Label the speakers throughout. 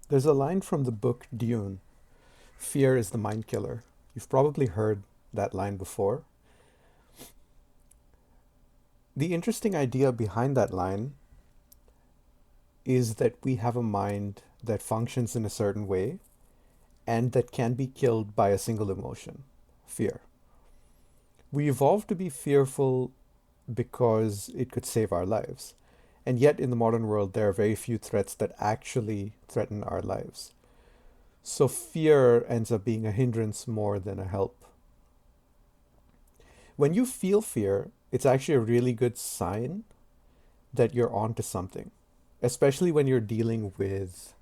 Speaker 1: There's a line from the book Dune: Fear is the mind killer. You've probably heard that line before. The interesting idea behind that line is that we have a mind that functions in a certain way and that can be killed by a single emotion: fear. We evolved to be fearful because it could save our lives. And yet, in the modern world, there are very few threats that actually threaten our lives. So, fear ends up being a hindrance more than a help. When you feel fear, it's actually a really good sign that you're onto something, especially when you're dealing with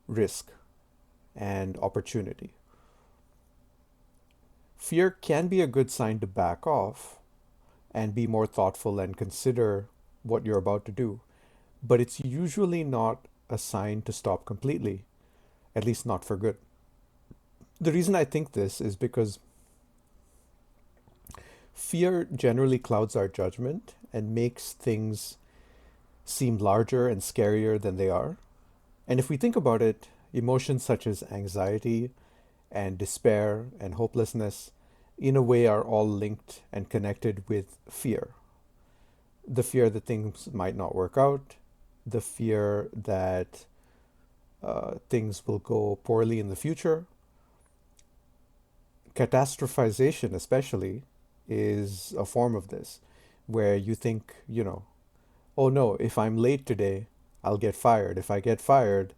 Speaker 1: risk and opportunity. Fear can be a good sign to back off and be more thoughtful and consider what you're about to do, but it's usually not a sign to stop completely, at least not for good. The reason I think this is because fear generally clouds our judgment and makes things seem larger and scarier than they are. And if we think about it, emotions such as anxiety and despair and hopelessness, in a way, are all linked and connected with fear. The fear that things might not work out, the fear that things will go poorly in the future. Catastrophization, especially, is a form of this, where you think, oh no, if I'm late today, I'll get fired. If I get fired,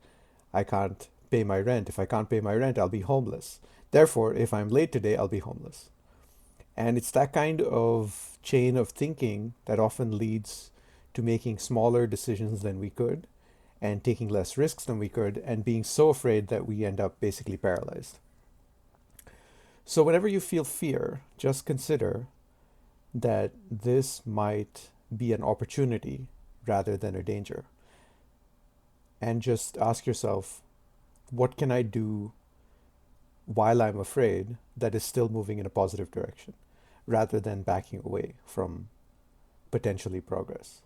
Speaker 1: I can't pay my rent. If I can't pay my rent, I'll be homeless. Therefore, if I'm late today, I'll be homeless. And it's that kind of chain of thinking that often leads to making smaller decisions than we could and taking less risks than we could and being so afraid that we end up basically paralyzed. So, whenever you feel fear, just consider that this might be an opportunity rather than a danger. And just ask yourself, what can I do while I'm afraid that is still moving in a positive direction rather than backing away from potentially progress?